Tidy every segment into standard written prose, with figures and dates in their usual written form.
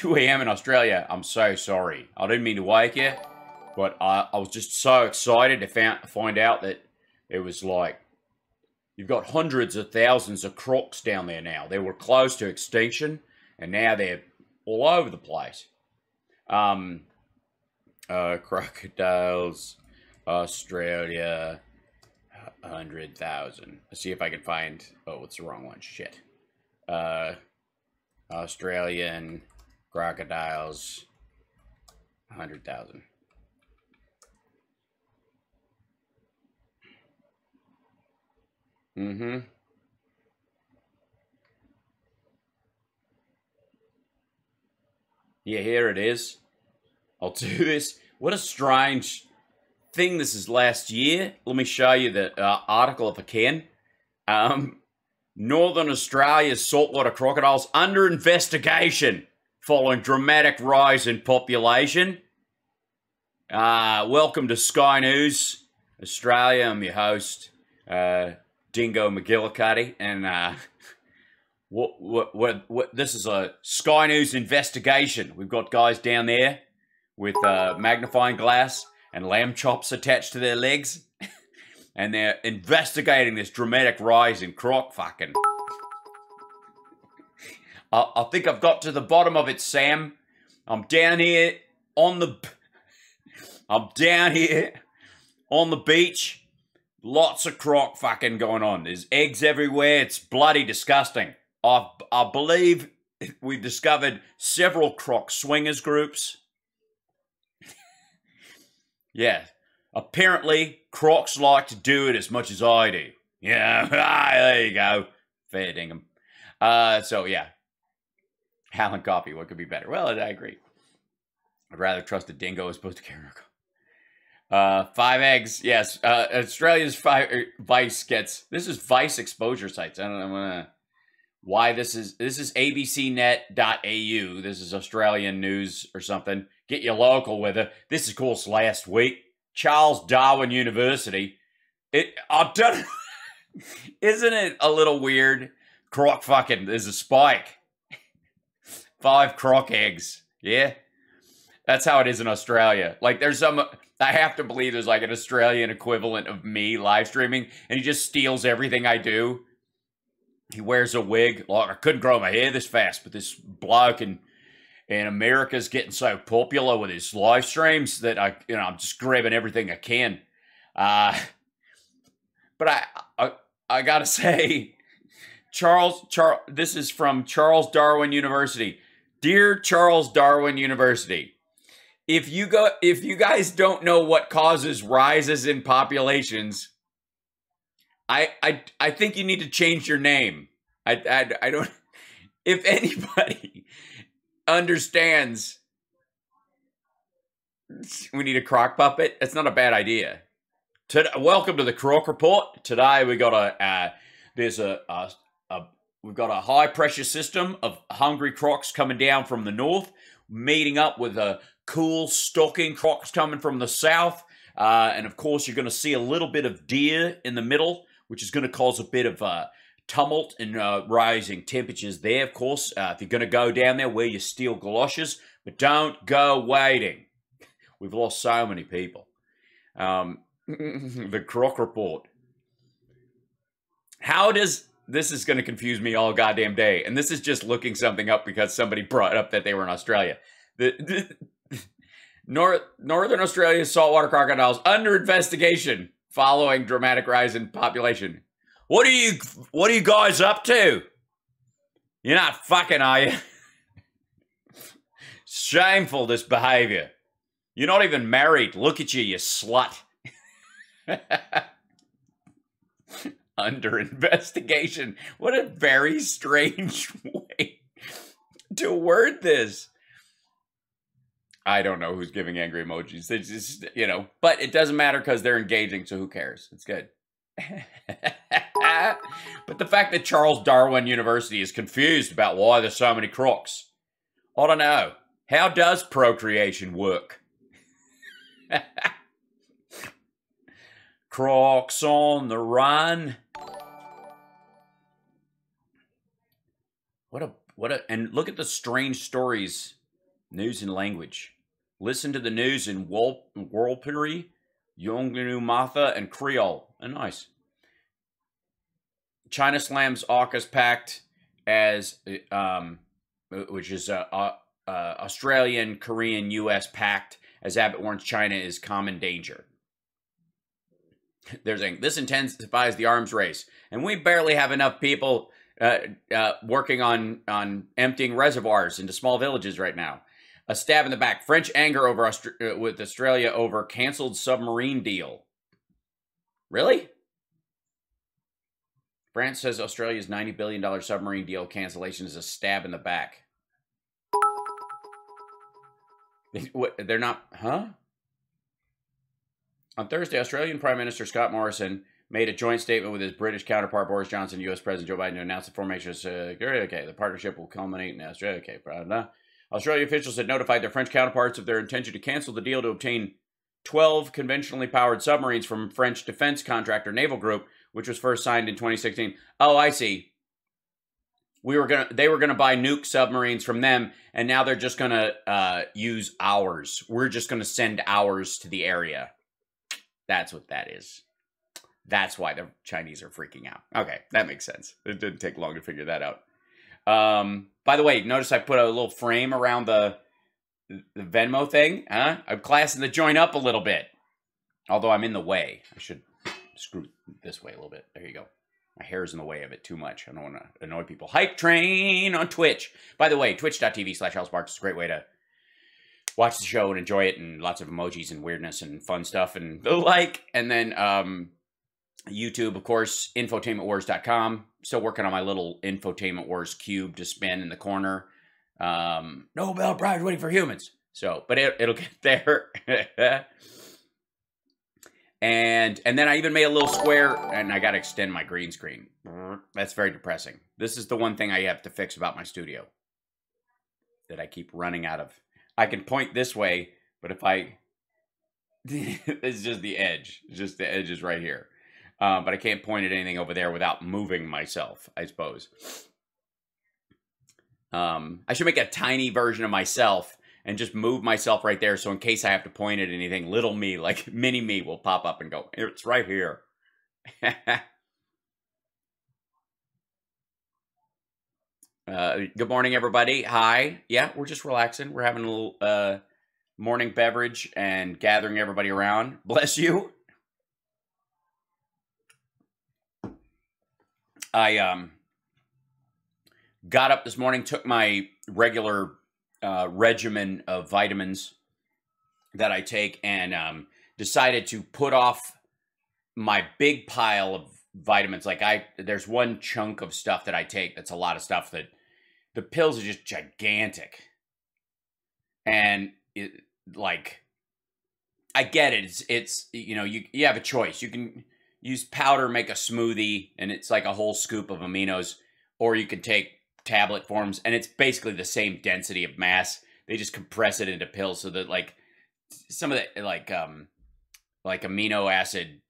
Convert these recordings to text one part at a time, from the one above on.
2 a.m. in Australia. I'm so sorry. I didn't mean to wake you, but I was just so excited to find out that it was like, you've got hundreds of thousands of crocs down there now. They were close to extinction, and now they're all over the place. Crocodiles, Australia, 100,000. Let's see if I can find... Oh, it's the wrong one. Shit. Australian crocodiles, 100,000. Mm-hmm. Yeah, here it is. I'll do this. What a strange thing this is last year. Let me show you the article if I can. Northern Australia's saltwater crocodiles under investigation following dramatic rise in population. Welcome to Sky News Australia. I'm your host, Dingo McGillicuddy, and this is a Sky News investigation. We've got guys down there with magnifying glass and lamb chops attached to their legs, and they're investigating this dramatic rise in croc fucking. I think I've got to the bottom of it, Sam. I'm down here on the beach. Lots of croc fucking going on. There's eggs everywhere. It's bloody disgusting. I believe we've discovered several croc swingers groups. Yeah. Apparently, crocs like to do it as much as I do. Yeah, there you go. Fair dingham. So, yeah. Hal and Coffee, what could be better? Well, I agree. I'd rather trust a dingo as opposed to carrying a 5 eggs. Yes, Australia's Vice gets... This is Vice exposure sites. I don't know why this is... This is abcnet.au. This is Australian news or something. Get your local with it. This is, of course, last week. Charles Darwin University. I've done... Isn't it a little weird? Croc fucking... There's a spike. 5 croc eggs. Yeah? That's how it is in Australia. Like, there's some... I have to believe there's like an Australian equivalent of me live streaming, and he just steals everything I do. He wears a wig. Like, I couldn't grow my hair this fast, but this bloke in America's getting so popular with his live streams that I'm just grabbing everything I can. But I gotta say, this is from Charles Darwin University. Dear Charles Darwin University, if you guys don't know what causes rises in populations, I think you need to change your name. I don't. If anybody understands, we need a croc puppet. It's not a bad idea. Welcome to the Croc Report. Today we got we've got a high pressure system of hungry crocs coming down from the north, meeting up with a cool stalking crocs coming from the south. And of course, you're going to see a little bit of deer in the middle, which is going to cause a bit of tumult and rising temperatures there. Of course, if you're going to go down there, wear your steel galoshes, but don't go wading. We've lost so many people. The Croc Report. This is going to confuse me all goddamn day. And this is just looking something up because somebody brought up that they were in Australia. Northern Australia's saltwater crocodiles under investigation following dramatic rise in population. What are you guys up to? You're not fucking, are you? Shameful, this behavior. You're not even married. Look at you slut. Under investigation. What a very strange way to word this. I don't know who's giving angry emojis. It's just, but it doesn't matter because they're engaging, so who cares? It's good. But the fact that Charles Darwin University is confused about why there's so many crocs, I don't know. How does procreation work? Crocs on the run. And look at the strange stories News and language. Listen to the news in Warlpiri, Yongnu Matha, and Creole. Oh, nice. China slams AUKUS pact as, which is Australian, Korean, U.S. pact, as Abbott warns China is common danger. They're saying this intensifies the arms race, and we barely have enough people working on emptying reservoirs into small villages right now. A stab in the back. French anger over with Australia over canceled submarine deal. Really? France says Australia's $90 billion submarine deal cancellation is a stab in the back. They're not, huh? On Thursday, Australian Prime Minister Scott Morrison made a joint statement with his British counterpart Boris Johnson, U.S. President Joe Biden, to announce the formation of the partnership will culminate in Australia. Okay, blah, blah. Australian officials had notified their French counterparts of their intention to cancel the deal to obtain 12 conventionally powered submarines from French defense contractor Naval Group, which was first signed in 2016. Oh, I see. They were gonna buy nuke submarines from them, and now they're just gonna use ours. We're just gonna send ours to the area. That's what that is. That's why the Chinese are freaking out. Okay, that makes sense. It didn't take long to figure that out. By the way, notice I put a little frame around the Venmo thing. Huh? I'm classing the joint up a little bit. Although I'm in the way. I should screw this way a little bit. There you go. My hair's in the way of it too much. I don't want to annoy people. Hype train on Twitch. By the way, twitch.tv/Hal Sparks is a great way to watch the show and enjoy it, and lots of emojis and weirdness and fun stuff and the like. And then YouTube, of course, infotainmentwars.com. Still working on my little Infotainment Wars cube to spin in the corner. Nobel Prize waiting for humans. So, but it'll get there. And then I even made a little square, and I got to extend my green screen. That's very depressing. This is the one thing I have to fix about my studio that I keep running out of. I can point this way, but if I... it's just the edge. Just the edge is right here. But I can't point at anything over there without moving myself, I suppose. I should make a tiny version of myself and just move myself right there, so in case I have to point at anything, little me, like mini me, will pop up and go, it's right here. Good morning, everybody. Hi. Yeah, we're just relaxing. We're having a little morning beverage and gathering everybody around. Bless you. I got up this morning, took my regular regimen of vitamins that I take, and decided to put off my big pile of vitamins. Like there's one chunk of stuff that I take that's a lot of stuff that the pills are just gigantic. And I get it. It's you know, you have a choice. You can use powder, make a smoothie, and it's like a whole scoop of aminos, or you can take tablet forms, and it's basically the same density of mass. They just compress it into pills so that like some of the like amino acid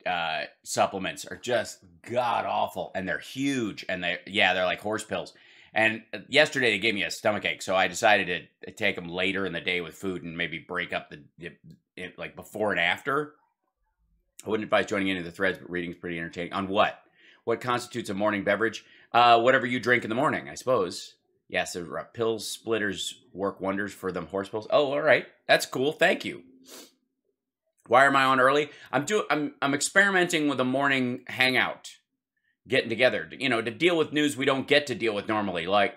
supplements are just god awful, and they're huge, and they're like horse pills. And yesterday they gave me a stomachache, so I decided to take them later in the day with food and maybe break up like before and after. I wouldn't advise joining any of the threads, but reading is pretty entertaining. On what? What constitutes a morning beverage? Whatever you drink in the morning, I suppose. Yes, the pill splitters work wonders for them horse pills. Oh, all right. That's cool. Thank you. Why am I on early? I'm experimenting with a morning hangout, getting together, to deal with news we don't get to deal with normally, like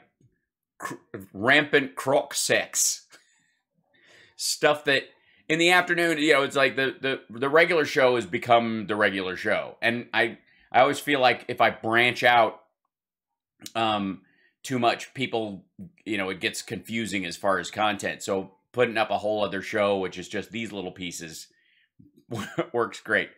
rampant croc sex. Stuff that in the afternoon, it's like the regular show has become the regular show. And I always feel like if I branch out too much, people, it gets confusing as far as content. So putting up a whole other show, which is just these little pieces, works great.